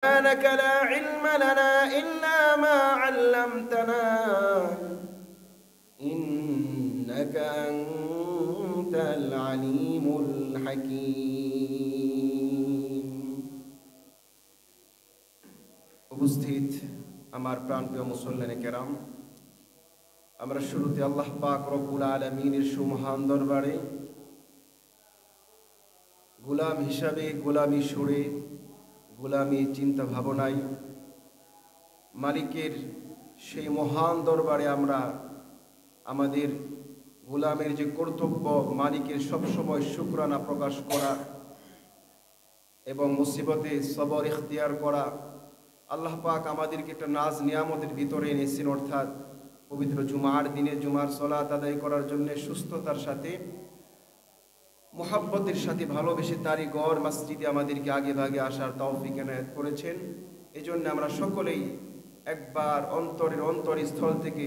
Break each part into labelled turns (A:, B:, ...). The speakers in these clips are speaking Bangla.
A: سبحانك لا علم لنا إلا ما علمتنا إنك أنت العليم الحكيم। উপস্থিত আমার প্রাণপ্রিয় মুসল্লিনে কেরাম, আমরা শুরুতে আল্লাহ পাক রব্বুল আলামিনের সুমহান দরবারে গোলাম হিসাবে, গোলামি সুরে, গোলামি চিন্তা ভাবনায় মালিকের সেই মহান দরবারে আমরা আমাদের গোলামের যে কর্তব্য, মালিকের সবসময় শুকরানা প্রকাশ করা এবং মুসিবতে সবর ইখতিয়ার করা, আল্লাহ পাক আমাদেরকে একটা নাজ নিয়ামতের ভিতরে এনেছেন, অর্থাৎ পবিত্র জুমার দিনে জুমার সলাত আদায় করার জন্য সুস্থতার সাথে, মুহাব্বতের সাথে ভালোবেসে তারই গড় মসজিদে আমাদেরকে আগে ভাগে আসার তৌফিক এনায়েত করেছেন। এই জন্য আমরা সকলেই একবার অন্তরস্থল থেকে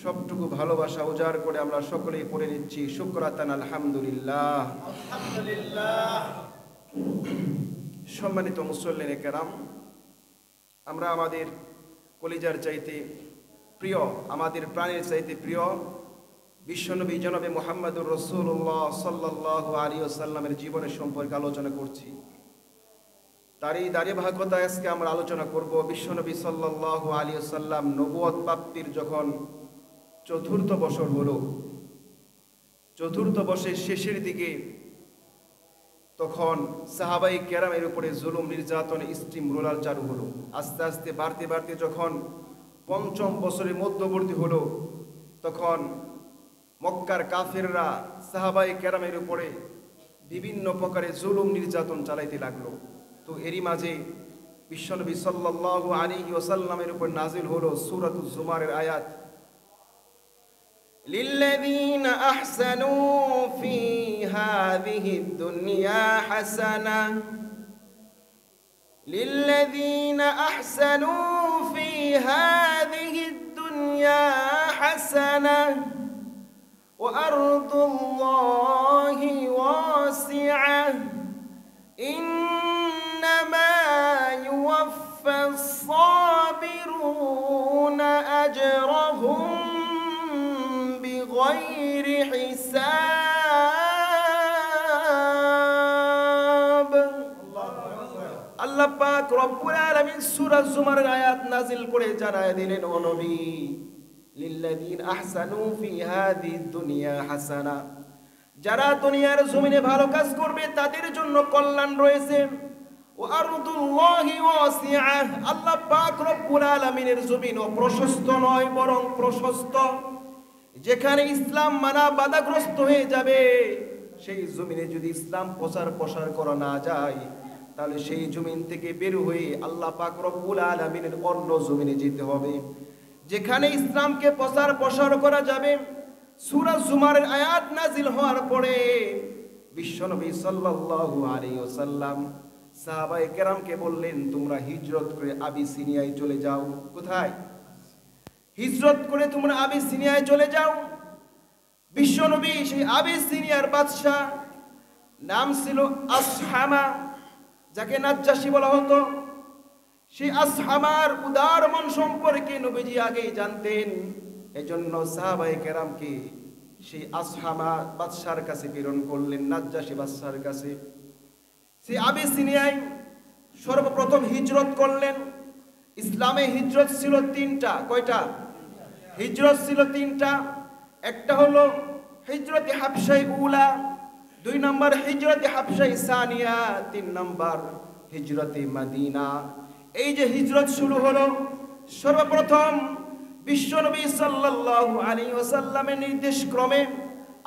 A: সবটুকু ভালোবাসা উজাড় করে আমরা সকলেই পড়ে নিচ্ছি শুকরাতান আলহামদুলিল্লাহ। সম্মানিত মুসল্লিনে কেরাম, আমরা আমাদের কলিজার চাইতে প্রিয়, আমাদের প্রাণের চাইতে প্রিয় বিশ্বনবী জনাবে মুহাম্মদুর রাসূলুল্লাহ সাল্লাল্লাহু আলাইহি ওয়াসাল্লামের জীবনের সম্পর্কে আলোচনা করছি। তারই ধারাবাহিকতায় আজকে আমরা আলোচনা করব বিশ্বনবী সাল্লাল্লাহু আলাইহি ওয়াসাল্লাম নবুয়ত প্রাপ্তির যখন চতুর্থ বছর হলো, চতুর্থ বছরের শেষের দিকে তখন সাহাবাই কেরামের উপরে জুলুম নির্যাতন স্টিম রোলার চালু হলো। আস্তে আস্তে বাড়তে বাড়তে যখন পঞ্চম বছরের মধ্যবর্তী হলো, তখন মক্কার কাফেররা সাহাবাই কেরামের উপরে বিভিন্ন প্রকারের জুলুম নির্যাতন চালাইতে লাগলো। তো এরই মাঝে বিশ্বনবী সাল্লাল্লাহু আলাইহি ওয়াসাল্লামের উপর নাজিল হলো সূরাতুজ জুমারের আয়াত, লিল্লাযীনা আহসানু ফি হাযিহিদ দুনিয়া হাসানা, লিল্লাযীনা আহসানু ফি হাযিহিদ দুনিয়া হাসানা وأرض الله واسعة إنما يوفى الصابرون أجرهم بغير حساب। আল্লাহ পাক রব্বুল আলামিন সূরা জুমারের আয়াত নাজিল করে জানায় দিলেন, ও নবী, লিল্লাযীন আহসানু ফি হাযিহিদ দুনিয়া হাসানা, যারা দুনিয়ার জমিনে ভালো কাজ করবে তাদের জন্য কল্যাণ রয়েছে। ও আরদুল্লাহি ওয়াসিআ, আল্লাহ পাক রব্বুল আলামিনের জমিন প্রশস্ত নয় বরং প্রশস্ত। যেখানে ইসলাম মানা বাধাগ্রস্ত হয়ে যাবে, সেই জমিনে যদি ইসলাম প্রসার করা না যায়, তাহলে সেই জমিন থেকে বের হয়ে আল্লাহ পাক রব্বুল আলামিনের অন্য জমিনে যেতে হবে, যেখানে ইসলামকে প্রসার করা যাবে। সূরা জুমারের আয়াত নাজিল হওয়ার পরে বিশ্বনবী সাল্লাল্লাহু আলাইহি ওয়াসাল্লাম সাহাবায়ে কেরামকে বললেন, তোমরা হিজরত করে আবিসিনিয়ায় চলে যাও। কোথায়? হিজরত করে তোমরা আবিসিনিয়ায় চলে যাও। বিশ্বনবী সেই আবিসিনিয়ার বাদশা, নাম ছিল আসহামা, যাকে নাজ্জাশী বলা হতো, সেই আসহামার উদার মন সম্পর্কে নবীজি আগেই জানতেন। এজন্য সাহাবায়ে কেরামকে সেই আসহামা বাদশার কাছে প্রেরণ করলেন, নাজ্জাশী বাদশার কাছে। সেই আবিসিনিয়ায় সর্বপ্রথম হিজরত করলেন। ইসলামে হিজরত ছিল তিনটা। কয়টা? হিজরত ছিল তিনটা। একটা হলো হিজরতে হাবশাই উলা, 2 নম্বর হিজরতে হাবশাই সানিয়া, 3 নম্বর হিজরতে মদিনা। এই যে হিজরত শুরু হলো, সর্বপ্রথম বিশ্বনবী সাল্লাল্লাহু আলাইহি ওয়াসাল্লামের নির্দেশ ক্রমে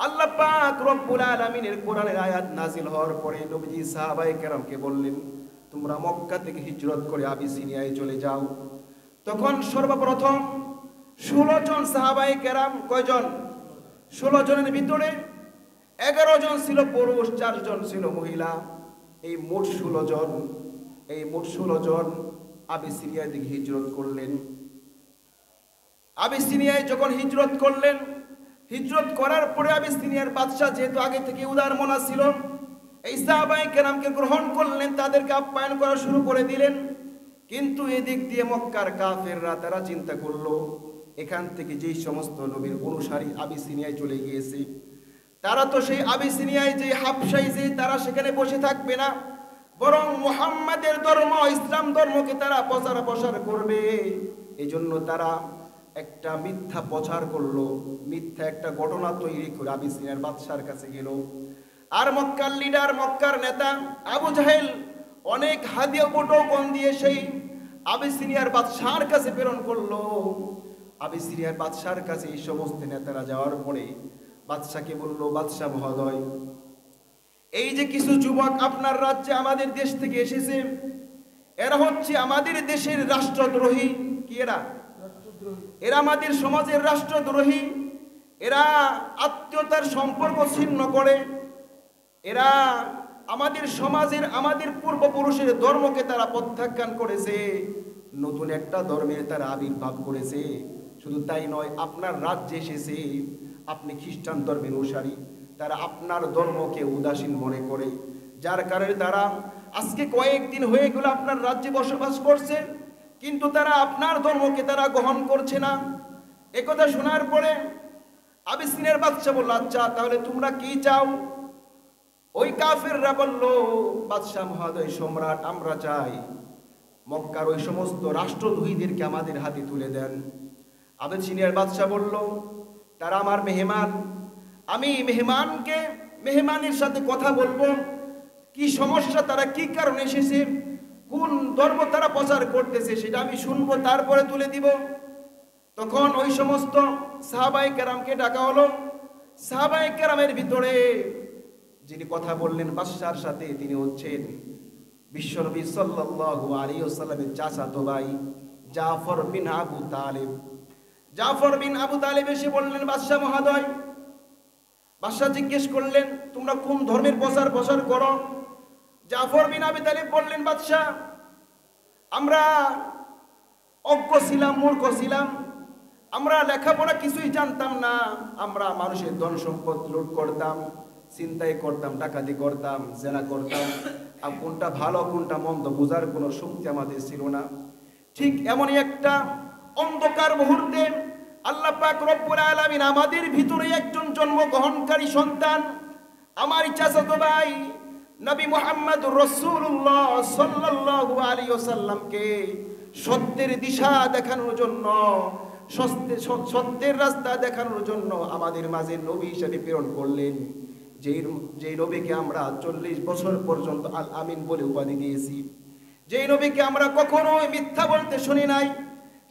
A: আল্লাহ পাক রব্বুল আলামিনের কোরআনের আয়াত নাজিল হওয়ার পরে নবীজি সাহাবায়ে কেরামকে বললেন, তোমরা মক্কা থেকে হিজরত করে আবিসিনিয়ায় চলে যাও। তখন সর্বপ্রথম 16 জন সাহাবায়ে কেরাম, কয়জন? 16 জনের ভিতরে 11 জন ছিল পুরুষ, 4 জন ছিল মহিলা। এই মোট 16 জন আবিসিনিয়ায় দিকে হিজরত করলেন। আবিসিনিয়ায় যখন হিজরত করলেন, হিজরত করার পরে আবিসিনিয়ার বাদশা যেহেতু আগে থেকে উদার মনা ছিল, এই সাহাবায়ে কেরামকে গ্রহণ করলেন, তাদেরকে আপ্যায়ন করা শুরু করে দিলেন। কিন্তু এদিক দিয়ে মক্কার কাফেররা তারা চিন্তা করলো এখান থেকে যেই সমস্ত নবীর অনুসারী আবিসিনিয়ায় চলে গিয়েছে, তারা তো সেই আবিসিনিয়ায় যে হাবশায় যে তারা সেখানে বসে থাকবে না, বরং মুহাম্মাদের ধর্ম ইসলাম ধর্মকে তারা প্রচার করবে। এই জন্য তারা একটা মিথ্যা প্রচার করলো, মিথ্যা একটা ঘটনা তৈরি করে আবিসিনিয়ার বাদশার কাছে গেল। আর মক্কার লিডার, মক্কার নেতা আবু জাহেল অনেক হাদিয়া উপটোকন দিয়ে সেই আবিসিনিয়ার বাদশার কাছে প্রেরণ করলো। আবিসিনিয়ার বাদশার কাছে এই সমস্ত নেতারা যাওয়ার পরে বাদশাকে বলল, বাদশা মহোদয়, এই যে কিছু যুবক আপনার রাজ্যে আমাদের দেশ থেকে এসেছে, এরা হচ্ছে আমাদের দেশের রাষ্ট্রদ্রোহী। কি এরা আমাদের সমাজের রাষ্ট্রদ্রোহী, এরা আত্মীয়তার সম্পর্ক ছিন্ন করে, এরা আমাদের সমাজের আমাদের পূর্বপুরুষের ধর্মকে তারা প্রত্যাখ্যান করেছে, নতুন একটা ধর্মের তারা আবির্ভাব করেছে। শুধু তাই নয়, আপনার রাজ্যে এসেছে, আপনি খ্রিস্টান ধর্মের অনুসারী, তারা আপনার ধর্মকে উদাসীন মনে করে, যার কারণে তারা আজকে কয়েকদিন হয়ে গেল আপনার রাজ্যে বসবাস করছে, কিন্তু তারা আপনার ধর্মকে তারা গ্রহণ করছে না। একথা শোনার পরে আবিসিনিয়ার বাদশা বলল, আচ্ছা তাহলে তোমরা কি চাও? ওই কাফেররা বলল, বাদশা মহোদয়, সম্রাট, আমরা চাই মক্কার ওই সমস্ত রাষ্ট্রদ্রোহীদেরকে আমাদের হাতে তুলে দেন। আবিসিনিয়ার বাদশা বলল, তারা আমার মেহমান, আমি মেহমানের সাথে কথা বলবো, কি সমস্যা, তারা কি কারণে এসেছে, কোন ধর্ম তারা প্রচার করতেছে সেটা আমি শুনবো, তারপরে তুলে দিব। তখন ওই সমস্ত সাহাবায়ে কেরামকে ডাকা হলো। সাহাবায়ে কেরামের ভিতরে যিনি কথা বললেন বাদশার সাথে, তিনি হচ্ছেন বিশ্বনবী সাল্লাল্লাহু আলাইহি ওয়াসাল্লামের চাচাতো ভাই জাফর বিন আবু তালেব। জাফর বিন আবু তালেব এসে বললেন, বাদশা মহোদয়, বাদশা জিজ্ঞেস করলেন, তোমরা কোন ধর্মের প্রচার করো? জাফর বিন আবু তালেব বললেন, বাদশা, আমরা অজ্ঞ ছিলাম, মূর্খ ছিলাম, আমরা লেখাপড়া কিছুই জানতাম না, আমরা মানুষের ধন সম্পদ লুট করতাম, চিন্তাই করতাম, ডাকাতি করতাম, জেনা করতাম, আর কোনটা ভালো কোনটা মন্দ বোঝার কোনো শক্তি আমাদের ছিল না। ঠিক এমনই একটা অন্ধকার মুহূর্তে আল্লাহ পাক রব্বুল আলামিন আমাদের ভিতরে একজন জন্মগ্রহণকারী সন্তান, আমার চাচাতো ভাই নবী মুহাম্মদ রাসূলুল্লাহ সাল্লাল্লাহু আলাইহি ওয়াসাল্লামকে সত্যের দিশা দেখানোর জন্য, সত্যের রাস্তা দেখানোর জন্য আমাদের মাঝে নবী হিসেবে প্রেরণ করলেন। যেই নবীকে আমরা 40 বছর পর্যন্ত আল আমিন বলে উপাধি দিয়েছি, যেই নবীকে আমরা কখনোই মিথ্যা বলতে শুনি নাই,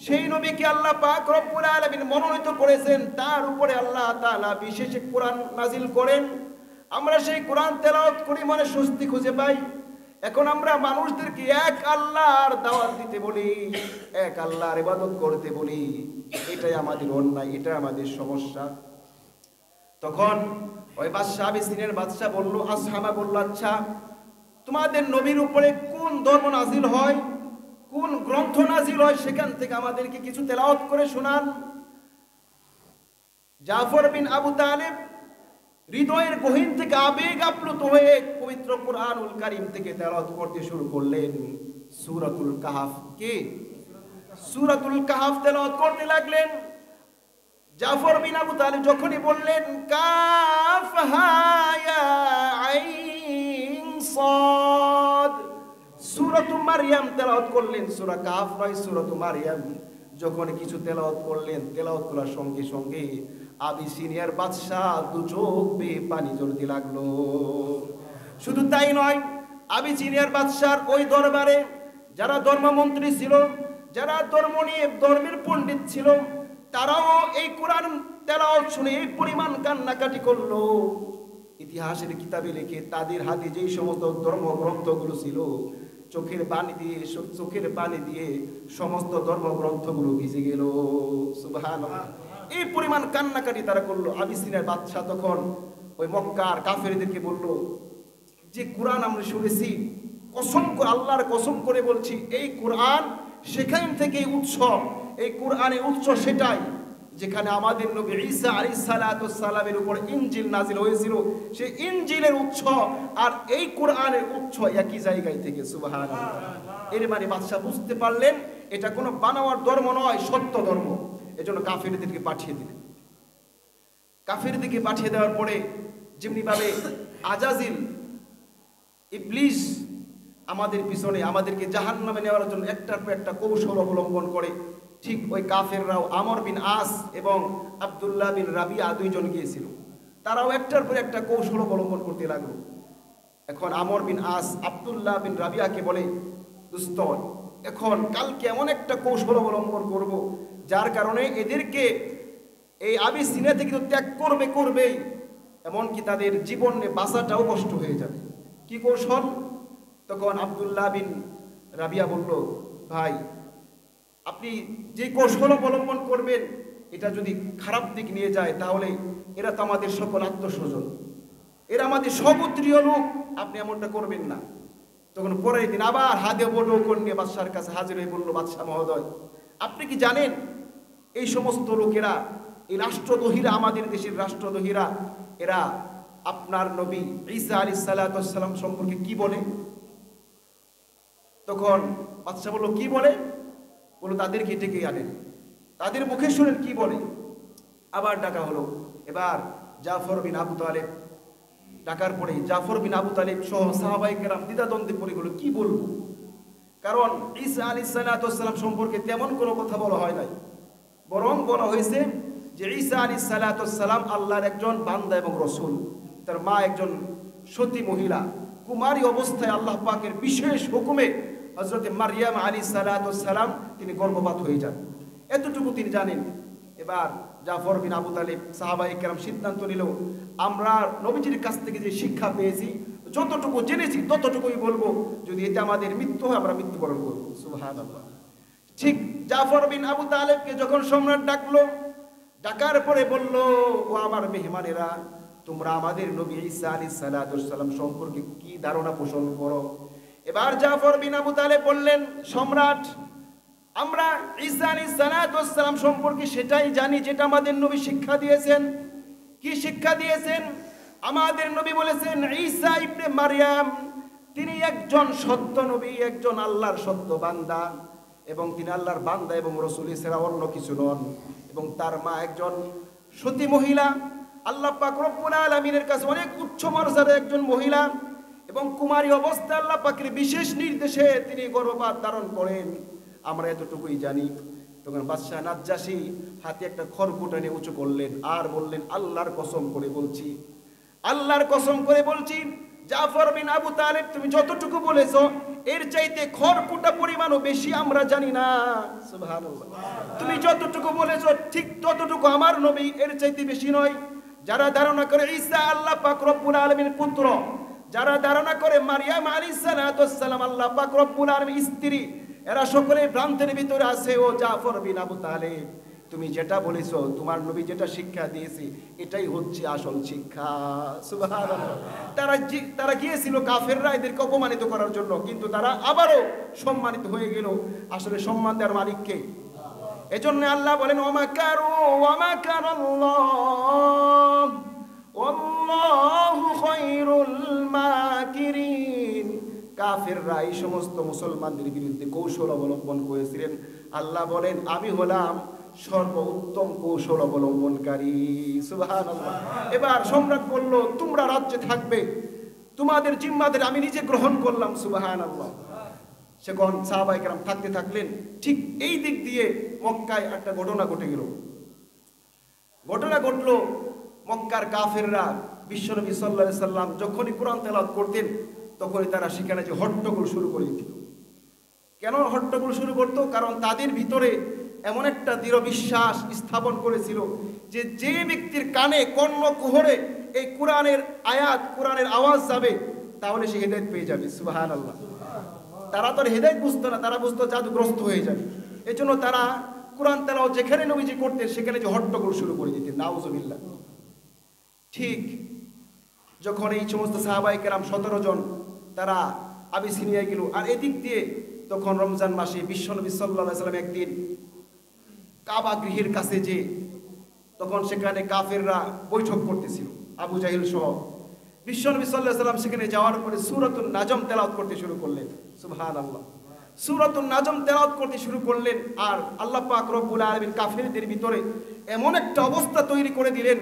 A: সেই নবীকে আল্লাহ পাক রব্বুল আলামিন মনোনীত করেছেন। তার উপরে আল্লাহ তাআলা বিশেষ কোরআন নাজিল করেন, আমরা সেই কোরআন তেলাওয়াত করি, মনে স্বস্তি খুঁজে পাই। এখন আমরা মানুষদেরকে এক আল্লাহর দাওয়াত দিতে বলি, এক আল্লাহর ইবাদত করতে বলি, এটাই আমাদের অন্যায়, এটা আমাদের সমস্যা। তখন ওই বাদশা, আবিসিনিয়ার বাদশা বলল, আসহাবা বলল, আচ্ছা তোমাদের নবীর উপরে কোন ধর্ম নাজিল হয়, কোন গ্রন্থ নাজিল হয়, সেখান থেকে আমাদেরকে কিছু তেলাওয়াত করে শোনান। জাফর বিন আবু তালেব হৃদয়ের গহীন থেকে আবেগ আপ্লুত হয়ে পবিত্র কুরআনুল কারীম থেকে তেলাওয়াত করতে শুরু করলেন সূরাতুল কাহফ। কি সূরাতুল কাহফ তেলাওয়াত করতে লাগলেন। জাফর বিন আবু তালেব যখনই বললেন কাফ হা ইয়া আইন সাদ, সূরাতু মারইয়াম তেলাওয়াত করলেন। সূরা কাহফ নয়, সূরাতু মারইয়াম। যখন কিছু তেলাওয়াত করলেন, তেলাওয়াত করার সঙ্গে সঙ্গে আবিসিনিয়ার বাদশাহ দু চোখ বেয়ে পানি ঝরতে লাগলো। শুধু তাই নয়, আবিসিনিয়ার বাদশার ওই দরবারে যারা ধর্মমন্ত্রী ছিল, যারা ধর্মের পণ্ডিত ছিল, তারাও এই কোরআন তেলাওয়াত শুনে এই পরিমাণ কান্নাকাটি করলো। ইতিহাসের কিতাবে লিখে তাদের হাতে যেই সমস্ত ধর্মগ্রন্থগুলো ছিল, চোখের পানি দিয়ে সমস্ত ধর্মগ্রন্থগুলো ভিজে গেল। সুবহানাল্লাহ, এই পরিমাণ কান্নাকাটি তারা করলো। আবিসিনিয়ার বাদশা তখন ওই মক্কার কাফেরদেরকে বলল, যে কোরআন আমরা শুনেছি, আল্লাহর কসম করে বলছি, এই কোরআন সেখান থেকে উৎস, এই কোরআনের উৎস সেটাই যেখানে আমাদের নবী ঈসা আলাইহিস সালাতু সালামের উপর ইনজিল নাজিল হয়েছিল, সেই ইনজিলের উৎস আর এই কোরআনের উৎস একই জায়গায় থেকে। সুবহানাল্লাহ। এর মানে বাদশাহ বুঝতে পারলেন এটা কোনো বানাওয়ার ধর্ম নয়, সত্য ধর্ম। এজন্য কাফেরদেরকে পাঠিয়ে দিলেন। কাফেরদেরকে পাঠিয়ে দেওয়ার পরে যেমনিভাবে আজাজিল ইবলিস আমাদের পিছনে আমাদেরকে জাহান্নামে নেওয়ার জন্য একটার পর একটা কৌশল অবলম্বন করে, ঠিক ওই কাফেররাও আমর বিন আস এবং আব্দুল্লাহ বিন রাবিয়া দুইজন গিয়েছিল, তারাও একটার পর একটা কৌশল অবলম্বন করতে লাগলো। এখন আমর বিন আস আব্দুল্লাহ বিন রাবিয়াকে বলে, দোস্ত এখন কালকে এমন একটা কৌশল অবলম্বন করব যার কারণে এদেরকে এই আবিসিনিয়া থেকে তো ত্যাগ করবেই, এমনকি তাদের জীবনে বাঁচাটাও কষ্ট হয়ে যাবে। কি কৌশল? তখন আব্দুল্লাহ বিন রাবিয়া বলল, ভাই আপনি যে কৌশল অবলম্বন করবেন এটা যদি খারাপ দিক নিয়ে যায় তাহলে এরা তো আমাদের সকল আত্মস্বজন, এরা আমাদের সগোত্রীয় লোক, আপনি এমনটা করবেন না। তখন পরের দিন আবার হাতে বড় নিয়ে বাদশার কাছে হাজির হয়ে বলল, বাদশাহ মহোদয় আপনি কি জানেন এই সমস্ত লোকেরা, এই রাষ্ট্রদ্রোহীরা, আমাদের দেশের রাষ্ট্রদ্রোহীরা, এরা আপনার নবী ঈসা আলাইহিস সালাম সম্পর্কে কি বলে? তখন বাদশাহ বলল, কি বলে? বলল তাদেরকে ডেকে আনেন, তাদের মুখে শুনেন কি বলে। আবার ডাকা হলো। এবার জাফর বিন আবু তালেব ডাকার পরে জাফর বিন আবু তালেব সহ সাহাবায়ে কেরাম দ্বিধাদ্বন্দ্বে পড়ে গেল, কি বলবো? কারণ ঈসা আলাইহিস সালাম সম্পর্কে তেমন কোনো কথা বলা হয় নাই, বরং বলা হয়েছে যে ঈসা আলাইহিস সালাম আল্লাহর একজন বান্দা এবং রসুল। তার মা একজন সতী মহিলা, কুমারী অবস্থায় আল্লাহ পাকের বিশেষ হুকুমে হযরত মারইয়াম আলাইহিস সালাম তিনি গর্ভপাত হয়ে যান, এতটুকু তিনি জানেন। এবার জাফর বিন আবু তালেব সাহাবায়ে কেরাম সিদ্ধান্ত নিল, আমরা নবীজির কাছ থেকে যে শিক্ষা পেয়েছি, যতটুকু জেনেছি ততটুকুই বলবো, যদি এটা আমাদের মৃত্যু হয় আমরা মৃত্যুবরণ করবো। সুবহানাল্লাহ। ঠিক জাফর বিন আবু তালেবকে যখন সম্রাট ডাকলো, ডাকার পরে বলল, ও আমার মেহমানেরা, তোমরা আমাদের নবী ঈসা আলাইহিস সালাম সম্পর্কে কি ধারণা পোষণ করো? এবার জাফর বিন আবু তালেব বললেন, সম্রাট আমরা ঈসা আলাইহিস সালাম সম্পর্কে সেটাই জানি যেটা আমাদের নবী শিক্ষা দিয়েছেন। কি শিক্ষা দিয়েছেন? আমাদের নবী বলেছেন ঈসা ইবনে মারইয়াম তিনি একজন সত্য নবী, একজন আল্লাহর সত্য বান্দা, এবং তিনি আল্লাহর বান্দা এবং রাসূল ছাড়া অন্য কিছু নন, এবং তার মা একজন সতী মহিলা, আল্লাহ পাক রব্বুল আলামিনের কাছে অনেক উচ্চ মর্যাদার একজন মহিলা, এবং কুমারী অবস্থায় আল্লাহ পাকের বিশেষ নির্দেশে তিনি গর্ভপাত ধারণ করেন, আমরা এতটুকুই জানি। তখন বাদশাহ নাজ্জাশী হাতে একটা খড়কুটা নিয়ে উঁচু করলেন আর বললেন, আল্লাহর কসম করে বলছি, আল্লাহর কসম করে বলছি, জাফর বিন আবু তালেব তুমি যতটুকু বলেছো এর চাইতে খড়কুটা পরিমাণও বেশি আমরা জানি না। সুবহানাল্লাহ। তুমি যতটুকু বলেছো ঠিক ততটুকু আমার নবী, এর চাইতে বেশি নয়। যারা ধারণা করে ঈসা আল্লাহ পাক রব্বুল আলামিনের পুত্র, যারা ধারণা করে মারইয়াম আলাইহিস সালাম আল্লাহ পাক রব্বুল আলামিনের স্ত্রী, এরা সকলে ভ্রান্তির ভিতরে আছে। ও জাফর বিন আবু তালেব তুমি যেটা বলেছো, তোমার নবী যেটা শিক্ষা দিয়েছে এটাই হচ্ছে আসল শিক্ষা। সুবহানাল্লাহ। তারা গিয়েছিল কাফেররা এদেরকে অপমানিত করার জন্য, কিন্তু তারা আবারও সম্মানিত হয়ে গেল। আসলে সম্মান দেওয়ার মালিককে। এজন্য আল্লাহ বলেন, ওয়ামাকারু ওয়ামাকারাল্লাহ ওয়াল্লাহু খায়রুল মাকিরিন। কাফেররা এই সমস্ত মুসলমানদের বিরুদ্ধে কৌশল অবলম্বন করেছিলেন। আল্লাহ বলেন, আমি হলাম সর্বোত্তম কৌশল অবলম্বনকারী। সুবহানাল্লাহ। এবার সম্রাট বলল, তোমরা রাজ্যে থাকবে, তোমাদের জিম্মাদারি আমি নিজে গ্রহণ করলাম। সুবহানাল্লাহ। সেখন সাহাবায়ে কেরাম থাকতে থাকলেন। ঠিক এই দিক দিয়ে মক্কায় একটা ঘটনা ঘটে গেল। ঘটনা ঘটলো, মক্কার কাফেররা বিশ্বনবী সাল্লাল্লাহু আলাইহি সাল্লাম যখনই কোরআন তেলাওয়াত করতেন তখনই তারা সেখানে যে হট্টগোল শুরু করে দিত। কেন হট্টগোল শুরু করতো? কারণ তাদের ভিতরে এমন একটা দৃঢ় বিশ্বাস স্থাপন করেছিল যে যে ব্যক্তির কানে কর্ণকুহরে এই কোরআনের আয়াত, কোরআনের আওয়াজ যাবে, তাহলে সে হেদায়েত পেয়ে যাবে। সুবহানাল্লাহ। তারা তো হেদায়েত বুঝতো না, তারা বুঝতো জাদুগ্রস্ত হয়ে যাবে। এই জন্য তারা কোরআন তেলাওয়াত যেখানে নবীজি করতেন সেখানে যে হট্টগোল শুরু করে দিতেন। নাউজুবিল্লাহ। ঠিক যখন এই সমস্ত সাহাবায়ে কেরাম 17 জন তারা আবিসিনিয়ায় গেল, আর এদিক দিয়ে তখন রমজান মাসে বিশ্বনবী সাল্লাল্লাহু আলাইহি সাল্লাম একদিন কাবা গৃহের কাছে যে তখন সেখানে কাফেররা বৈঠক করতেছিল, আবু জাহিল সহ। বিশ্বনবী সাল্লাল্লাহু আলাইহি সাল্লাম সেখানে যাওয়ার পরে সূরাতুন নাজম তেলাওয়াত করতে শুরু করলেন। সুবহানাল্লাহ। সূরাতুন নাজম তেলাওয়াত করতে শুরু করলেন, আর আল্লাহ পাক রব্বুল আলামিন কাফেরদের ভিতরে এমন একটা অবস্থা তৈরি করে দিলেন,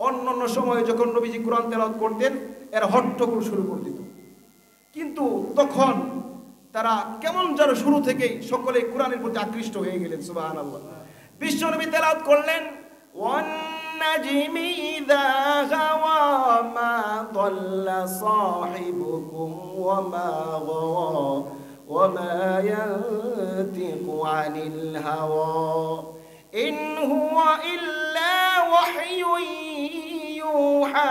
A: অন্যান্য সময়ে যখন নবীজি কোরআন তেলাওয়াত করতেন এরা হট্টগোল শুরু করে দিত, কিন্তু তখন তারা কেমন যেন শুরু থেকেই সকলে কোরআনের প্রতি আকৃষ্ট হয়ে গেলেন। সুবহানাল্লাহ। বিশ্বনবী তেলাওয়াত করলেন, ওয়ান নাজমি ইযা গাওয়া মা দাল্লা সাহিবুকুম ওয়া মা গাওয়া ওয়া মা ইয়ানতিকু আনিল হাওয়া ইন হুয়া ইল্লা ওয়াহয়ুন ইউহা।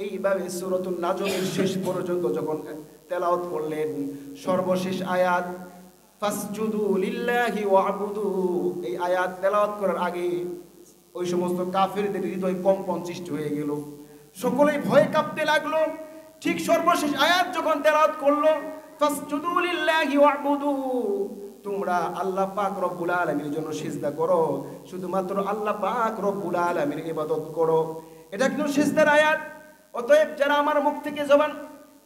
A: এইভাবে সূরাতুন নাজমের শেষ পর্যন্ত যখন তেলাওয়াত করলেন, সর্বশেষ আয়াত ফাসজুদু লিল্লাহি ওয়া'বুদু, এই আয়াত তেলাওয়াত করার আগে ওই সমস্ত কাফেরদের হৃদয় কম্পন সৃষ্টি হয়ে গেল, সকলেই ভয়ে কাঁপতে লাগলো। ঠিক সর্বশেষ আয়াত যখন তেলাওয়াত করলো, ফাসজুদু লিল্লাহি ওয়া'বুদু, তোমরা আল্লাহ পাক রব্বুল আলামিনের জন্য সিজদা করো, শুধুমাত্র আল্লাহ পাক রব্বুল আলামিনের ইবাদত করো। এটা কিন্তু সিজদার আয়াত। অতএব যারা আমার মুখ থেকে জবান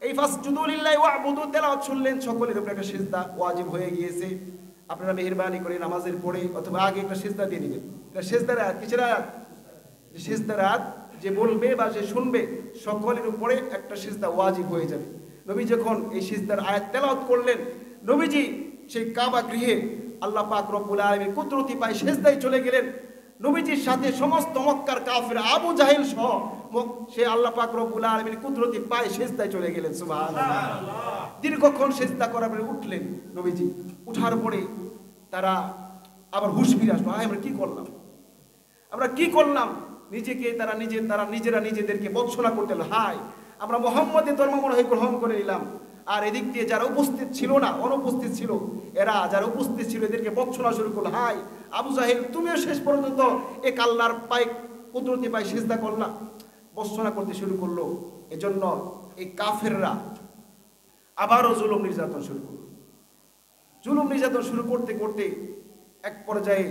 A: এই ফাসজুদু লিল্লাহি ওয়া'বুদু তেলাওয়াত শুনলেন, সকলের উপরে একটা সিজদা ওয়াজিব হয়ে গিয়েছে। আপনারা মেহেরবানি করে নামাজের পরে অথবা আগে একটা সিজদা দিয়ে নেবেন। এটা সিজদার আয়াত। কিসের আয়াত? সিজদার আয়াত। যে বলবে বা যে শুনবে সকলের উপরে একটা সিজদা ওয়াজিব হয়ে যাবে। নবী যখন এই সিজদার আয়াত তেলাওয়াত করলেন, নবীজি সেই কাবা গৃহে আল্লাহ পাক রব্বুল আলামিন কুদরতি পায় সিজদায় চলে গেলেন। নবীজির সাথে সমস্ত মক্কার কাফের আবু জাহেল সহ সে আল্লাহ পাক রব্বুল আলামিন কুদরতি পায় সিজদায় চলে গেলেন। সুবহানাল্লাহ। দীর্ঘক্ষণ সিজদা করার পরে উঠলেন নবীজি। উঠার পরে তারা আবার হুঁশ ফিরে আসলো, আমরা কি করলাম, আমরা কি করলাম। নিজেকে তারা নিজেরা নিজেদেরকে বৎসনা করতে লাগলো, হায় আমরা মুহাম্মদের ধর্ম মনে হয় গ্রহণ করে নিলাম। আর এদিক দিয়ে যারা উপস্থিত ছিল না, অনুপস্থিত ছিল, এরা যারা উপস্থিত ছিল এদেরকে বৎসনা শুরু করলো, হায় আবু জাহেল তুমিও শেষ পর্যন্ত এক আল্লাহর পায়ে কুদরতি পায়ে সিজদা করলা, বৎসনা করতে শুরু করলো। এজন্য এই কাফেররা আবারও জুলুম নির্যাতন শুরু করলো। জুলুম নির্যাতন শুরু করতে করতে এক পর্যায়ে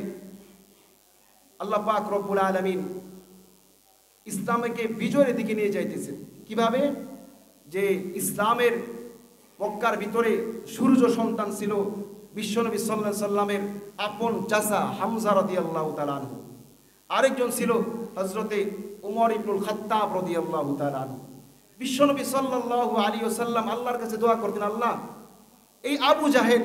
A: আল্লাহ পাক রব্বুল আলামিন ইসলামকে বিজয়ের দিকে নিয়ে যাইতেছেন। কিভাবে? যে ইসলামের মক্কার ভিতরে সূর্য সন্তান ছিল বিশ্বনবী সাল্লাল্লাহু আলাইহি সাল্লামের আপন চাচা হামজা রাদিয়াল্লাহু তাআলা আনহু, আরেকজন ছিল হযরতে উমর ইবনুল খাত্তাব রাদিয়াল্লাহু তাআলা আনহু। বিশ্বনবী সাল্লাল্লাহু আলাইহি ওয়াসাল্লাম আল্লাহর কাছে দোয়া করতেন, আল্লাহ এই আবু জাহেল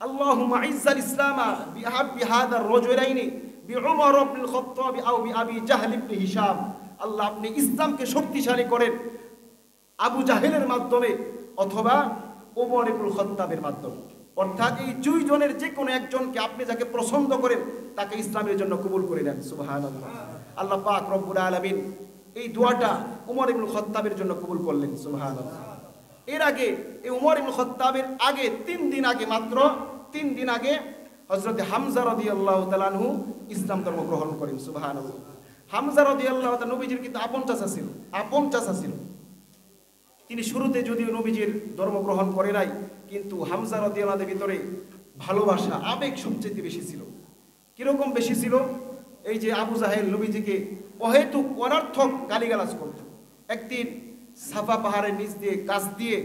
A: আল্লাহুম্মা ইজ্জাল ইসলামা বিহাব্বি হাদার রাজুলাইনি বিউমর ইবনুল খাত্তাব আও বিআবি জাহল ইবনে হিশাম, আল্লাহ আপনি ইসলামকে শক্তিশালী করেন আবু জাহেলের মাধ্যমে অথবা ওমর ইবনুল খাত্তাবের মাধ্যমে। অর্থাৎ এই দুইজনের যে কোনো একজনকে আপনি যাকে পছন্দ করেন তাকে ইসলামের জন্য কবুল করে নেন। সুবহানাল্লাহ। আল্লাহ পাক রব্বুল আলামিন এই দোয়াটা ওমর ইবনুল খাত্তাবের জন্য কবুল করলেন। সুবহানাল্লাহ। এর আগে এই ওমর ইবনুল খাত্তাবের আগে 3 দিন আগে, মাত্র 3 দিন আগে হযরতে হামজা রাদিয়াল্লাহু তাআলা আনহু ইসলাম ধর্ম গ্রহণ করেন। সুবহানাল্লাহ। হামজা রাদিয়াল্লাহু তাআলা নবীজির কিন্তু আপন চাচা ছিল। তিনি শুরুতে যদিও নবীজির ধর্ম গ্রহণ করে নাই, কিন্তু হামজা রাদিয়াল্লাহু তাআলার ভিতরে ভালোবাসা, আবেগ সবচেয়ে বেশি ছিল। কিরকম বেশি ছিল? এই যে আবু জাহেল নবীজিকে অহেতুক অনর্থক গালিগালাজ করত। একদিন সাফা পাহাড়ের নিচ দিয়ে কাছ দিয়ে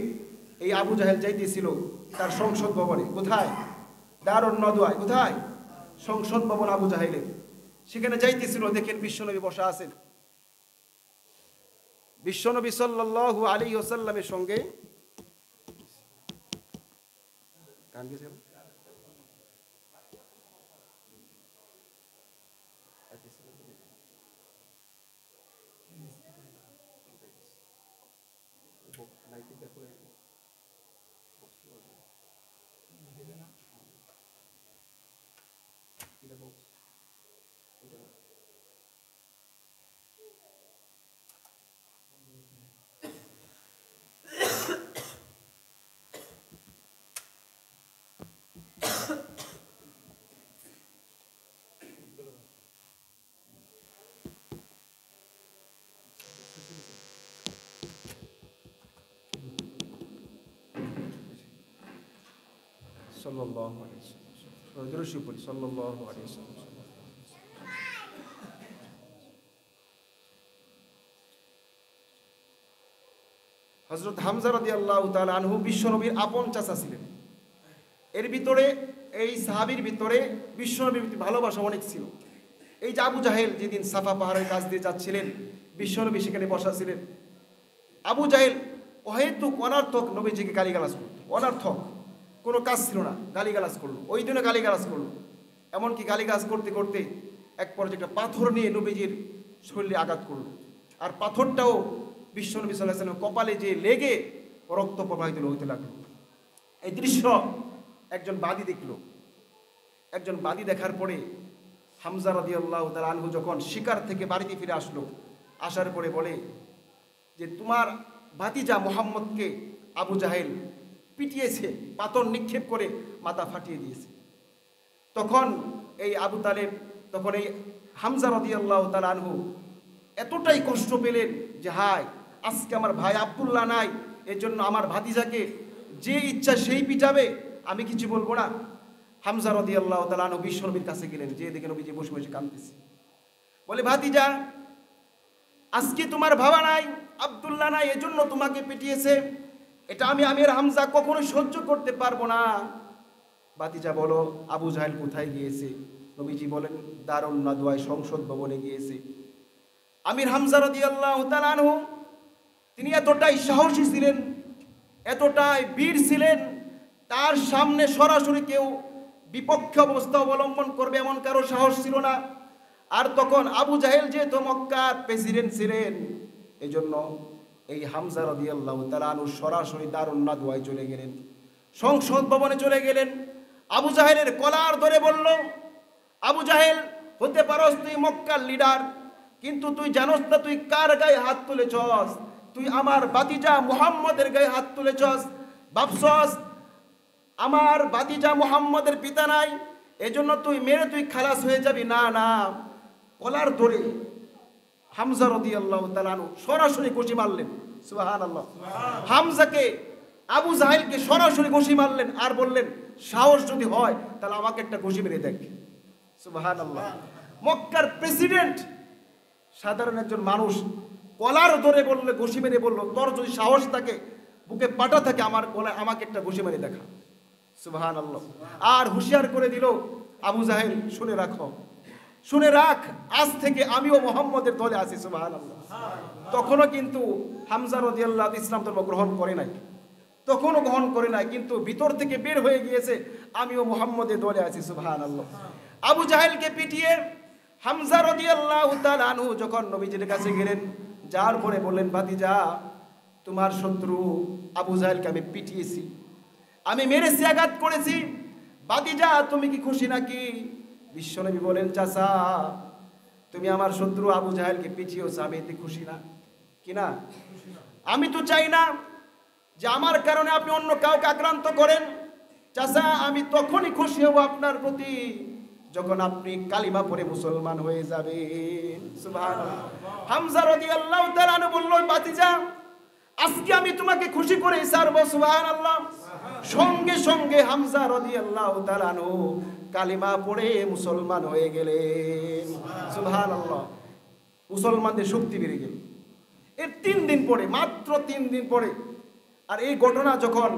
A: এই আবু জাহেল যাইতেছিল তার সংসদ ভবনে। কোথায়? দারুন নদওয়ায়। কোথায়? সংসদ ভবন আবু জাহেলের। সেখানে যাইতেছিল, দেখেন বিশ্বনবী বসা আছেন। বিশ্বনবী সাল্লাল্লাহু আলাইহি ওয়াসাল্লামের সঙ্গে সাল্লাল্লাহু আলাইহি ওয়াসাল্লাম দরুদ পড়ি সাল্লাল্লাহু আলাইহি ওয়াসাল্লাম। হযরত হামজা রাদিয়াল্লাহু তাআলা আনহু বিশ্বনবীর আপন চাচা ছিলেন। এর ভিতরে এই সাহাবীর ভিতরে বিশ্বনবীর প্রতি ভালোবাসা অনেক ছিল। এই যে আবু জাহেল যেদিন সাফা পাহাড়ের কাছ দিয়ে যাচ্ছিলেন, বিশ্বনবী সেখানে বসা ছিলেন। আবু জাহেল অহেতুক অনার্থক নবীজিকে গালিগালাজ করত, অনার্থক কোনো কাজ ছিল না, গালিগালাজ করলো, ওই দিনে গালিগালাজ করলো। এমনকি গালিগালাজ করতে করতে এক পর্যায়ে একটা পাথর নিয়ে নবীজির শরীরে আঘাত করলো, আর পাথরটাও বিশ্বনবী সাল্লাল্লাহু আলাইহি ওয়াসাল্লামের কপালে যে লেগে রক্ত প্রবাহিত হতে লাগলো। এই দৃশ্য একজন বাদী দেখল। একজন বাদী দেখার পরে হামজা রাদিয়াল্লাহু তাআলা আনহু যখন শিকার থেকে বাড়িতে ফিরে আসলো, আসার পরে বলে যে তোমার ভাতিজা মুহাম্মদকে আবু জাহেল পিটিয়েছে, পাথর নিক্ষেপ করে মাথা ফাটিয়ে দিয়েছে। তখন এই আবু তালেব, তখন এই হামজা রাদিয়াল্লাহু তাআলা আনহু এতটাই কষ্ট পেলেন যে হায়, আজকে আমার ভাই আব্দুল্লাহ নাই, এজন্য আমার ভাতিজাকে যে ইচ্ছা সেই পিটাবে, আমি কিছু বলবো না। হামজা রাদিয়াল্লাহু তাআলা আনহু বিশ্বনবীর কাছে গেলেন, যে দেখে নবীজি বসে বসে কাঁদতেছে। বলে ভাতিজা, আজকে তোমার বাবা নাই, আব্দুল্লাহ নাই, এজন্য তোমাকে পিটিয়েছে, এটা আমি আমির হামজা কখনোই সহ্য করতে পারবো না। ভাতিজা বলো আবু জাহেল কোথায় গিয়েছে? নবীজি বলেন দারুন নাদওয়ায় সংসদ ভবনে গিয়েছে। আমির হামজা রাদিয়াল্লাহু তাআলা আনহু তিনি এতটাই সাহসী ছিলেন, এতটাই বীর ছিলেন, তার সামনে সরাসরি কেউ বিপক্ষ অবস্থা অবলম্বন করবে এমন কারো সাহস ছিল না। আর তখন আবু জাহেল যেহেতু মক্কার প্রেসিডেন্ট ছিলেন, এজন্য এই হামজা রাদিয়াল্লাহু তাআলা আনহু সরাসরি দারুন নাদওয়ায় চলে গেলেন, সংসদ ভবনে চলে গেলেন। আবু জাহেলের কলার ধরে বলল, আবু জাহেল, হতে পারস তুই মক্কার লিডার, কিন্তু তুই জানোস না তুই কার গায়ে হাত তুলেছস? তুই আমার ভাতিজা মুহাম্মদের গায়ে হাত তুলেছস। ভাবছস আমার ভাতিজা মুহাম্মদের পিতা নাই, এজন্য তুই মেরে তুই খালাস হয়ে যাবি? না না, কলার ধরে হামজা রাদিয়াল্লাহু তাআলা আনহু সরাসরি ঘুষি মারলেন। সুবহানাল্লাহ। হামজাকে, আবু জাহেলকে সরাসরি ঘুষি মারলেন, আর বললেন সাহস যদি হয় তাহলে আমাকে একটা ঘুষি মেরে দেখ। সুবহানাল্লাহ। মক্কার প্রেসিডেন্ট সাধারণ একজন মানুষ কলার ধরে বললে, ঘুষি মেরে বলল, তোর যদি সাহস থাকে, বুকে পাটা থাকে, আমার গলায় আমাকে একটা ঘুষি মেরে দেখা। সুবহানাল্লাহ। আর হুঁশিয়ার করে দিল, আবু জাহেল শুনে রাখো, শুনে রাখ, আজ থেকে আমিও মুহাম্মদের দলে আছি। সুবহানাল্লাহ। তখনও কিন্তু হামজা রাদিয়াল্লাহু তাআলা ইসলাম ধর্ম গ্রহণ করে নাই, তখনও গ্রহণ করে নাই, কিন্তু ভিতর থেকে বের হয়ে গিয়েছে আমিও মুহাম্মদের দলে আছি। সুবহানাল্লাহ। আবু জাহেলকে পিটিয়ে হামজা রাদিয়াল্লাহু তাআলা আনহু যখন নবীজির কাছে গেলেন, যার পরে বললেন ভাতিজা, তোমার শত্রু আবু জাহেলকে আমি পিটিয়েছি, আমি মেরেছি, আঘাত করেছি, ভাতিজা তুমি কি খুশি নাকি? বিশ্বনবী বলেন চাচা, তুমি আমার শত্রু আবু জাহেলকে পিটিয়েছো, আমি এতে খুশি না। কি না? আমি তো চাই না যে আমার কারণে আপনি অন্য কাউকে আক্রান্ত করেন। চাচা, আমি তখনই খুশি হব আপনার প্রতি যখন আপনি কালিমা পড়ে মুসলমান হয়ে যাবেন। সুবহানাল্লাহ। হামজা রাদিয়াল্লাহু তাআলা আনহু বলল, ভাতিজা, আজকে আমি তোমাকে খুশি করে ছাড়ব। সুবহানাল্লাহ। সঙ্গে সঙ্গে হামজা রাদিয়াল্লাহু তাআলা আনহু কালিমা পড়ে মুসলমান হয়ে গেলেন। সুবহানাল্লাহ। মুসলমানদের শক্তি বেড়ে গেল। এর 3 দিন পরে, মাত্র 3 দিন পরে, আর এই ঘটনা যখন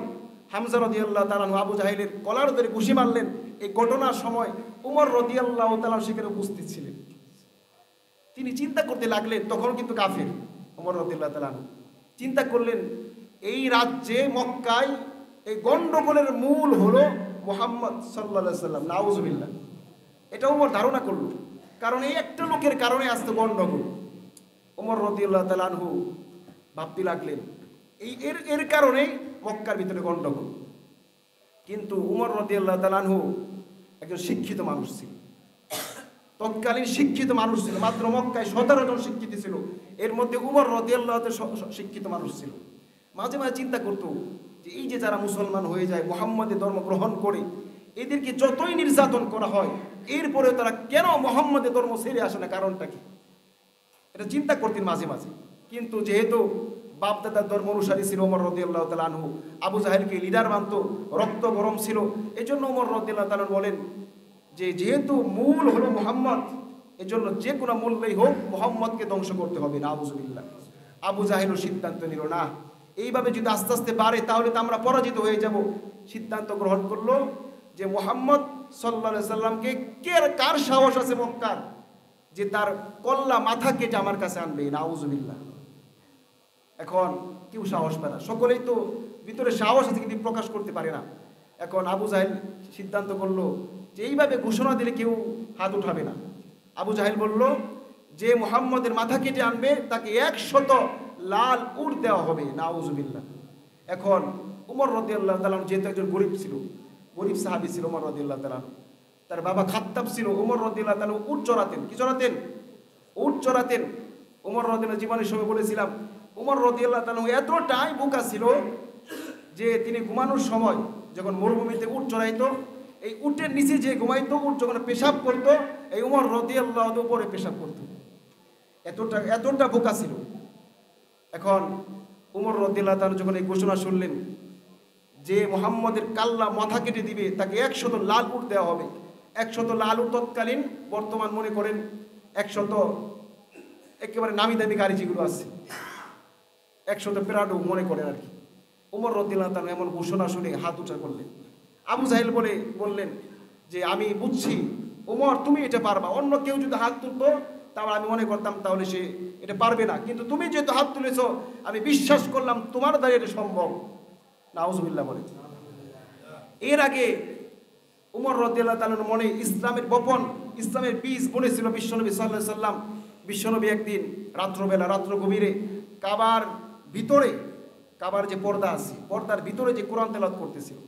A: হামজা রাদিয়াল্লাহু তাআলা আবু জাহেলের কলার ধরে ঘুষি মারলেন, এই ঘটনার সময় উমর রাদিয়াল্লাহু তাআলা সেখানে উপস্থিত ছিলেন। তিনি চিন্তা করতে লাগলেন, তখন কিন্তু কাফের উমর রাদিয়াল্লাহু তাআলা চিন্তা করলেন, এই রাজ্যে মক্কায় এই গন্ডগোলের মূল হলো মুহাম্মদ সাল্লাল্লাহু আলাইহি ওয়াসাল্লাম। নাউজুবিল্লাহ। এটা উমর ধারণা করল, কারণ এই একটা লোকের কারণে আসতে গন্ডগোল। উমর রাদিয়াল্লাহু তাআলা আনহু ভাবতে লাগলেন, এর কারণেই মক্কার ভিতরে গন্ডগোল। কিন্তু উমর রাদিয়াল্লাহু তাআলা আনহু একজন শিক্ষিত মানুষ ছিল, তৎকালীন শিক্ষিত মানুষ ছিল। মাত্র মক্কায় 17 জন শিক্ষিত ছিল, এর মধ্যে উমর রাদিয়াল্লাহু তাআলা শিক্ষিত মানুষ ছিল। মাঝে মাঝে চিন্তা করতো যে এই যে যারা মুসলমান হয়ে যায়, মুহাম্মদের ধর্ম গ্রহণ করে, এদেরকে যতই নির্যাতন করা হয়, এরপরেও তারা কেন মুহাম্মদের ধর্ম ছেড়ে আসে না, কারণটা কি? এটা চিন্তা করতেন মাঝে মাঝে। কিন্তু যেহেতু বাপদাদার ধর্ম অনুসারী ছিল উমর রাদিয়াল্লাহু তাআলা আনহু, আবু জাহেলকে লিডার মানত, রক্ত গরম ছিল, এজন্য উমর রাদিয়াল্লাহু তাআলা বলেন যে যেহেতু মূল হলো মুহাম্মদ, এজন্য যে কোনো মূল্যেই হোক মুহাম্মদকে ধ্বংস করতে হবে। না, আবু জাহেলও সিদ্ধান্ত নিল, না, এইভাবে যদি আস্তে আস্তে বাড়ে তাহলে তো আমরা পরাজিত হয়ে যাব। সিদ্ধান্ত গ্রহণ করলো যে মুহাম্মদ সাল্লাল্লাহু আলাইহি সাল্লামকে কার সাহস আছে মক্কার যে তার কল্লা মাথা কেটে আমার কাছে আনবে, নাউজুবিল্লাহ। এখন কেউ সাহস পায় না, সকলেই তো ভিতরে সাহস আছে কিন্তু প্রকাশ করতে পারে না। এখন আবু জাহেল সিদ্ধান্ত করলো যে এইভাবে ঘোষণা দিলে কেউ হাত উঠাবে না। আবু জাহেল বলল যে মুহাম্মদের মাথা কেটে আনবে তাকে 100 লাল উট দেওয়া হবে, নাউজুবিল্লাহ। এখন উমর রাদিয়াল্লাহু তাআলা যেহেতু একজন গরিব ছিল, গরিব সাহাবী ছিল উমর রাদিয়াল্লাহু তাআলা, তার বাবা খাত্তাব ছিল। উমর রাদিয়াল্লাহু তাআলা উট চড়াতেন। কি চড়াতেন? উট চড়াতেন। উমর রাদিয়াল্লাহু জীবনের সময় বলেছিলাম উমর রাদিয়াল্লাহু তাআলা এতটাই বোকা ছিল যে তিনি ঘুমানোর সময় যখন মরুভূমিতে উট চড়াইতো, এই উটের নিচে যে ঘুমাইতো, উট যখন পেশাব করতো এই উমর রাদিয়াল্লাহু উপরে পেশাব করতো। এতটা বোকা ছিল। এখন উমর রাদিয়াল্লাহু তাআলা যখন এই ঘোষণা শুনলেন যে মুহাম্মদের কাল্লা মাথা কেটে দিবে, তাকে 100 লাল উট দেওয়া হবে। 100 লাল উট তৎকালীন বর্তমান মনে করেন 100 একেবারে নামি দামি গাড়ি যেগুলো আছে, 100 প্রাডো মনে করেন আর কি। উমর রাদিয়াল্লাহু তাআলা এমন ঘোষণা শুনে হাত উঁচা করলেন। আবু জাহেল বললেন যে আমি বুঝছি উমর তুমি এটা পারবা, অন্য কেউ যদি হাত তুলতো তাহলে আমি মনে করতাম তাহলে সে এটা পারবে না, কিন্তু তুমি যেহেতু হাত তুলেছ আমি বিশ্বাস করলাম তোমার দ্বারা এটা সম্ভব, নাউজুবিল্লাহ বলে। এর আগে উমর রাদিয়াল্লাহু তাআলার মনে ইসলামের বপন, ইসলামের বীজ বলেছিল বিশ্বনবী সাল্লাল্লাহু আলাইহি সাল্লাম। বিশ্বনবী একদিন রাত্র গভীরে কাবার ভিতরে, কাবার যে পর্দা আছে পর্দার ভিতরে যে কোরআন তেলাওয়াত করতেছিল,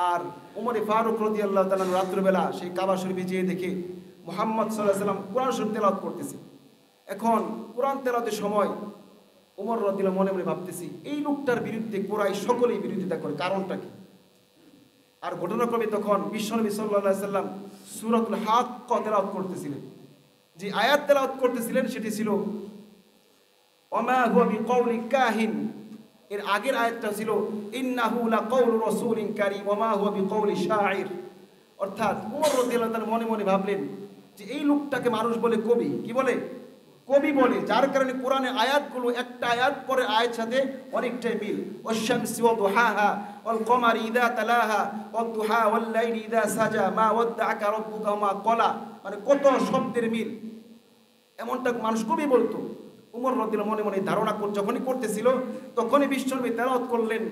A: আর উমর ফারুক রাদিয়াল্লাহু তাআলা রাত্রবেলা সেই কাবা শরীফে যেয়ে দেখে মুহাম্মদ সাল্লাল্লাহু আলাইহি সাল্লাম কোরআন শরীফ তেলাওয়াত করতেছে। এখন কোরআন তেলাওয়াতের সময় উমর রাদিয়াল্লাহু মনে মনে ভাবতেছি এই লোকটার বিরুদ্ধে কুরাইশ সকলেই বিরোধিতা করে, কারণটা কি? আর ঘটনাক্রমে তখন বিশ্বনবী সাল্লাল্লাহু আলাইহি সাল্লাম সূরাতুল হাক্ক তেলাওয়াত করতেছিলেন। যে আয়াত তেলাওয়াত করতেছিলেন সেটি ছিল ওমা হুয়া বিকাউলি কাহিন। এর আগের আয়াতটা ছিল ইন্নাহু লাকাউলু রাসূলিন কারীম ওমা হুয়া বিকাউলি শাঈর। অর্থাৎ উমর রাদিয়াল্লাহু তাআলা মনে মনে ভাবলেন যে এই লোকটাকে মানুষ বলে কবি, কি বলে? কবি বলে, যার কারণে কোরআনের আয়াতগুলো একটা আয়াত পরে আয়াত সাথে অনেকটাই মিল। ওয়াশ-শামসি ওয়া দুহাহা ওয়াল কমারি ইযা তালাহা ওয়াদ দুহা ওয়াল লাইলি ইযা সাজা মা ওয়াদ্দাআকা রাব্বুকা ওয়া মা ক্বালা, মানে কত শব্দের মিল, এমনটা মানুষ কবি বলতো। উমর রাদিয়াল্লাহু মনে মনে ধারণা যখনই করতেছিল তখনই বিশ্বনবী তেলাওয়াত করলেন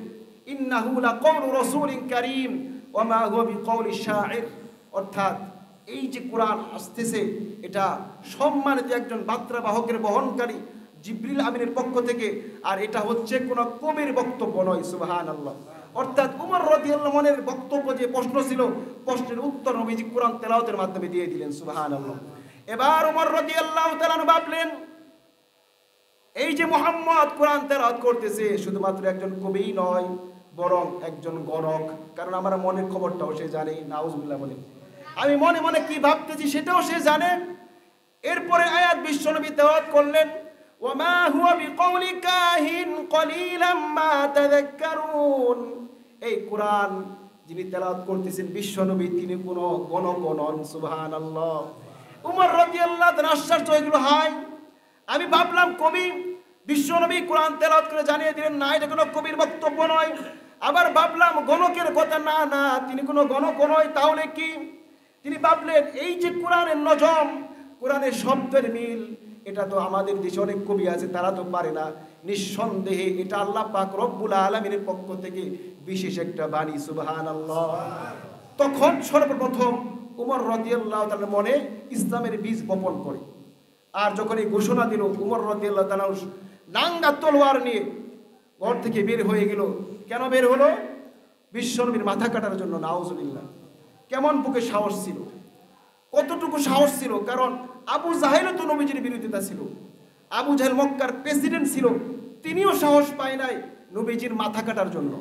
A: ইন্নাহু লাকাউলু রাসূলিন কারীম ওয়া মা হুয়া বিকাউলি শাঈর। অর্থাৎ এই যে কোরআন আসতেছে এটা সম্মানিত একজন বার্তাবাহকের বহনকারী জিবরিল আমিনের পক্ষ থেকে, আর এটা হচ্ছে কোন কবির বক্তব্য নয়, সুবহানাল্লাহ। অর্থাৎ উমর রাদিয়াল্লাহু মনের বক্তব্য যে প্রশ্ন ছিল, প্রশ্নের উত্তর নবীজি কোরআন তেলাওয়াতের মাধ্যমে দিয়ে দিলেন, সুবহানাল্লাহ। এবার উমর রাদিয়াল্লাহু তাআলা ভাবলেন এই যে মুহাম্মদ কোরআন তেলাওয়াত করতেছে শুধুমাত্র একজন কবি নয় বরং একজন গণক, কারণ আমার মনের খবরটাও সে জানে, নাউজুবিল্লাহ বলে। আমি মনে মনে কি ভাবতেছি সেটাও সে জানে। এরপরে আয়াত বিশ্বনবী তেলাওয়াত করলেন ওয়ামা হুয়া বিকাউলি কাহিন কলিলাম মা তাযাক্কারুন। এই কোরআন যিনি তেলাওয়াত করতেছেন বিশ্বনবী, তিনি কোনো গণক নন, সুবহানাল্লাহ। উমর রাদিয়াল্লাহু তাআলা আশ্চর্য হয়ে গেল, হায় আমি ভাবলাম কবি, বিশ্বনবী কোরআন তেলাওয়াত করে জানিয়ে দিলেন না এটা কোনো কবির বক্তব্য নয়। আবার ভাবলাম গণকের কথা, না না তিনি কোনো গণক নয়, তাহলে কি? তিনি ভাবলেন এই যে কোরআনের নজম, কোরআনের শব্দের মিল, এটা তো আমাদের দেশে অনেক কবি আছে তারা তো পারে না, নিঃসন্দেহে এটা আল্লাহ পাক রব্বুল আলামিনের পক্ষ থেকে বিশেষ একটা বাণী, সুবহানাল্লাহ। তখন সর্বপ্রথম উমর রাদিয়াল্লাহু তাআলা মনে ইসলামের বীজ বপন করে। আর যখন এই ঘোষণা দিল উমর রাদিয়াল্লাহু তাআলা নাঙ্গা তলোয়ার নিয়ে ঘর থেকে বের হয়ে গেল। কেন বের হলো? বিশ্বনবীর মাথা কাটার জন্য, নাউজুবিল্লাহ। কেমন বুকে সাহস ছিল, কতটুকু সাহস ছিল, কারণ আবু জাহেলও তো নবীজির বিরোধিতা ছিল। আবু জাহেল মক্কার প্রেসিডেন্ট ছিল, তিনিও সাহস পায় নাই নবীজির মাথা কাটার জন্য।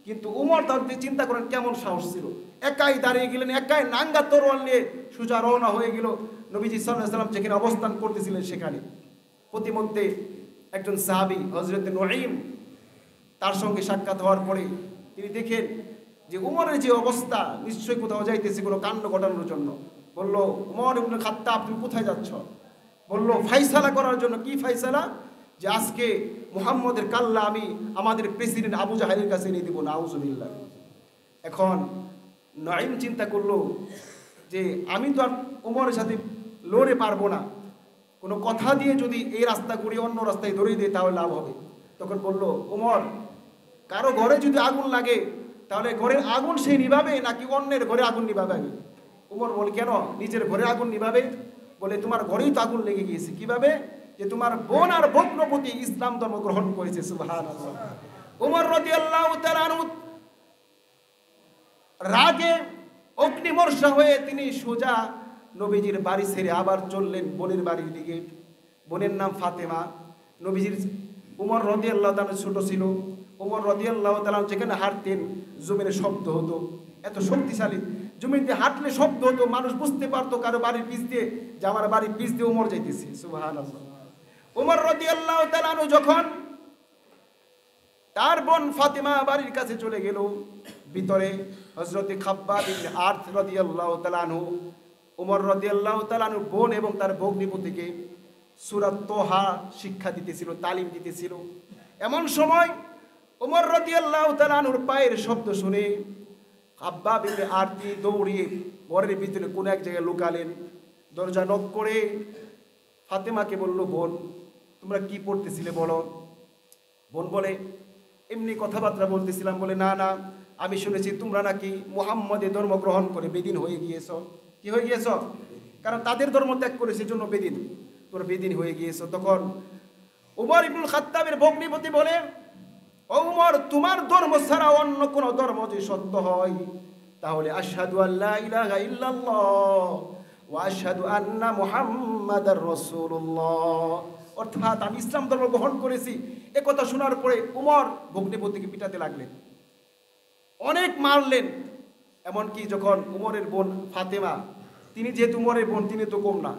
A: কিন্তু উমর তাদের চিন্তা করেন কেমন সাহস ছিল, একাই দাঁড়িয়ে গেলেন, একাই নাঙ্গা তরোয়াল নিয়ে সোজা রওনা হয়ে গেল নবীজি সাল্লাল্লাহু আলাইহি ওয়াসাল্লাম যেখানে অবস্থান করতেছিলেন সেখানে। প্রতিমধ্যে একজন সাহাবী হযরত নুঈম তার সঙ্গে সাক্ষাৎ হওয়ার পরে তিনি দেখেন যে উমরের যে অবস্থা, নিশ্চয়ই কোথাও যাইতেছে কোনো কাণ্ড ঘটানোর জন্য। বলল, উমর ইবনে খাত্তাব তুমি কোথায় যাচ্ছ? বলল, ফাইসালা করার জন্য। কি ফাইসালা? যে আজকে মুহাম্মদের কাল্লা আমি আমাদের প্রেসিডেন্ট আবু জাহেলের কাছে নিয়ে দেবো, নাউজুবিল্লাহ। এখন নাঈম চিন্তা করলো যে আমি তো আর ওমরের সাথে লড়ে পারবো না, কোনো কথা দিয়ে যদি এই রাস্তা করি অন্য রাস্তায় ধরিয়ে দিই তাহলে লাভ হবে। তখন বলল, ওমর, কারো ঘরে যদি আগুন লাগে তাহলে ঘরের আগুন সে নিভাবে নাকি অন্যের ঘরে আগুন নিভাবে? ওমর বলে, কেন নিজের ঘরে আগুন নিভাবে? বলে, তোমার ঘরেই তো আগুন লেগে গিয়েছে। কিভাবে? যে তোমার বোন আর ভগ্নপতি ইসলাম ধর্ম গ্রহণ করেছে। সুবহানাল্লাহ। ওমর রাদিয়াল্লাহু তাআলা আনহু রাগে অগ্নিবর্ষা হয়ে তিনি সোজা নবীজির বাড়ি ছেড়ে আবার চললেন বোনের বাড়ির দিকে। বোনের নাম ফাতেমা। নবীজির উমর রাদিয়াল্লাহু তাআলা ছোট ছিল। উমর রাদিয়াল্লাহু তাআলা যেখানে হাঁটতেন জমিনে শব্দ হতো, এত শক্তিশালী, জমিতে হাঁটলে শব্দ হতো, মানুষ বুঝতে পারতো কারো বাড়ির পিছ দিয়ে যে আমার বাড়ির পিছ দিয়ে উমর যাইতেছে। সুবহানাল্লাহ। উমর রাদিয়াল্লাহু তাআলা যখন তার বোন ফাতেমা বাড়ির কাছে চলে গেল, ভিতরে হযরত খাব্বাব ইবনে আরত রাদিয়াল্লাহু তাআলা আনহু উমর রাদিয়াল্লাহু তাআলা আনহু বোন এবং তার ভগ্নিপতিকে সূরা তোহা শিক্ষা দিতেছিল, তালিম দিতেছিল। এমন সময় উমর রাদিয়াল্লাহু তাআলা আনহুর পায়ের শব্দ শুনে খাব্বাব ইবনে আরত দৌড়িয়ে ঘরের ভিতরে কোন এক জায়গায় লুকালেন। দরজা নক করে ফাতেমাকে বলল, বোন, তোমরা কি পড়তেছিলে বলো? বোন বলে, এমনি কথাবার্তা বলতেছিলাম। বলে, না না, আমি শুনেছি তোমরা নাকি মুহাম্মদের ধর্ম গ্রহণ করে বেদিন হয়ে গিয়েছ। কি হয়ে গিয়েছ? কারণ তাদের ধর্ম ত্যাগ করেছে জন্য বেদিন, তোমরা বেদিন হয়ে গিয়েছ। তখন উমর ইবনুল খাত্তাবের ভগ্নিপতি বলে, ও উমর, তোমার ধর্ম ছাড়া অন্য কোন ধর্ম যদি সত্য হয় তাহলে আশহাদু আল্লা ইলাহা ইল্লাল্লাহ ওয়া আশহাদু আন্না মুহাম্মাদার রাসূলুল্লাহ, অর্থাৎ আমি ইসলাম ধর্ম গ্রহণ করেছি। এ কথা শোনার পরে উমর ভগ্নিপতিকে পিটাতে লাগলেন, অনেক মারলেন। এমনকি যখন উমরের বোন ফাতেমা, তিনি যেহেতু উমরের বোন, তিনি তো কম না,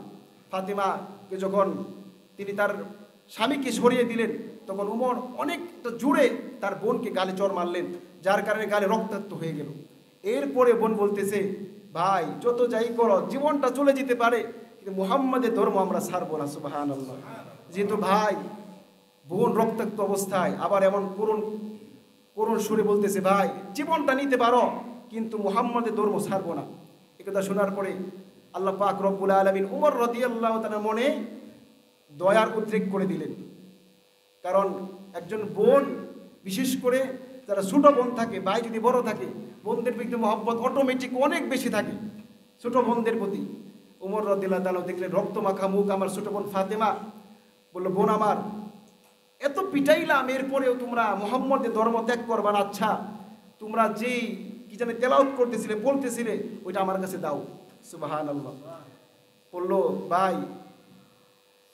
A: ফাতেমাকে যখন তিনি তার স্বামীকে সরিয়ে দিলেন তখন উমর অনেকটা জুড়ে তার বোনকে গালে চড় মারলেন, যার কারণে গালে রক্তাক্ত হয়ে গেল। এরপরে বোন বলতেছে, ভাই যত যাই করো জীবনটা চলে যেতে পারে কিন্তু মুহাম্মাদের ধর্ম আমরা ছাড়বো না। সুবহানাল্লাহ। যেহেতু ভাই বোন রক্তাক্ত অবস্থায় আবার এমন করুণ সুরে বলতেছে, ভাই জীবনটা নিতে পারো কিন্তু মুহাম্মাদের ধর্ম ছাড়বো না। একথা শোনার পরে আল্লাহ পাক রব্বুল আলামিন উমর রাদিয়াল্লাহু তাআলার মনে দয়ার উদ্রেক করে দিলেন। কারণ একজন বোন, বিশেষ করে যারা ছোট বোন থাকে, ভাই যদি বড় থাকে, বোনদের প্রতি মহব্বত অটোমেটিক অনেক বেশি থাকে ছোট বোনদের প্রতি। উমর রাদিয়াল্লাহু তাআলা দেখলেন রক্ত মাখা মুখ আমার ছোট বোন ফাতেমা। বলল, বোন আমার, এত পিটাইলাম এরপরেও তোমরা মুহাম্মদের ধর্ম ত্যাগ করবা না। আচ্ছা, তোমরা যেই কি জানি তেলাওয়াত করতেছিলে, বলতেছিলে, ওইটা আমার কাছে দাও। সুবহানাল্লাহ। বলল, ভাই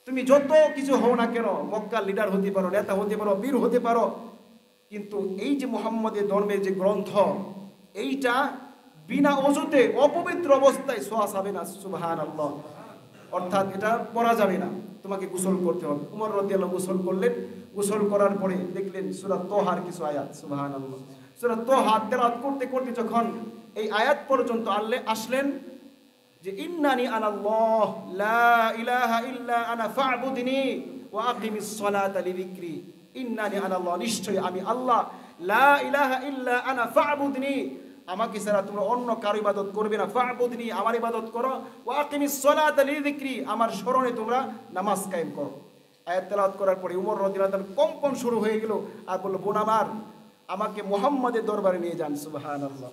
A: তুমি যত কিছু হও না কেন, মক্কার লিডার হতে পারো, নেতা হতে পারো, বীর হতে পারো, কিন্তু এই যে মুহাম্মদের ধর্মের যে গ্রন্থ, এইটা বিনা অজুতে অপবিত্র অবস্থায় ছোঁয়া যাবে না। সুবহানাল্লাহ। অর্থাৎ এটা পড়া যাবে না, তোমাকে গোসল করতে হবে। উমর রাদিয়াল্লাহু গোসল করলেন। গোসল করার পরে দেখলেন সূরা তোহার কিছু আয়াত। সুবহানাল্লাহ। সূরা তোহা তেলাওয়াত করতে করতে যখন এই আয়াত পর্যন্ত আসলেন যে ইন্নানি আনাল্লাহ লা ইলাহা ইল্লা আনা ফা'বুদনি ওয়া আকিমিস সালাতা লিযিকরি। ইন্নানি আনাল্লাহ, নিশ্চয়ই আমি আল্লাহ, লা ইলাহা ইল্লা আনা ফা'বুদনি, আমাকে ছাড়া তোমরা অন্য কারো ইবাদত করবে না। ফা'বুদনি, আমার ইবাদত করো। ওয়া আকিমিস সালাতা লিযিকরি, আমার স্মরণে তোমরা নামাজ কায়েম করো। আয়াত তেলাওয়াত করার পরে উমর রাদিয়াল্লাহু তাআলা কম্পন শুরু হয়ে গেল আর বলল, বোন আমার, আমাকে মুহাম্মাদের দরবারে নিয়ে যান। সুবহানাল্লাহ।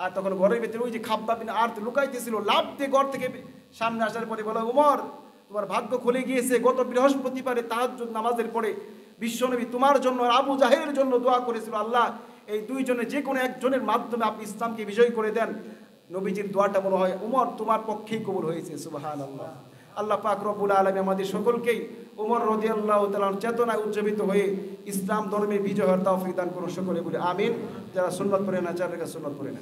A: আর তখন ঘরের ভিতরে ওই যে খাব্বাব বিন আরত লুকাইতেছিল, লাফ দিয়ে ঘর থেকে সামনে আসার পরে বলে, উমর, তোমার ভাগ্য খুলে গিয়েছে। গত বৃহস্পতিবারে তাহাজ্জুদ নামাজের পরে বিশ্বনবী তোমার জন্য আর আবু জাহেলের জন্য দোয়া করেছিল, আল্লাহ এই দুইজনের যে কোনো একজনের মাধ্যমে আপনি ইসলামকে বিজয় করে দেন। নবীজির দোয়াটা মনে হয় উমর তোমার পক্ষেই কবুল হয়েছে। সুবহানাল্লাহ। আল্লাহ পাক রব্বুল আলামিন আমাদের সকলকেই উমর রাদিয়াল্লাহু তাআলার চেতনায় উজ্জীবিত হয়ে ইসলাম ধর্মে বিজয় হওয়ার তৌফিক দান করুন সকলে বলে আমিন। যারা সুন্নাত পড়ে না, যারা সুন্নাত পড়ে না।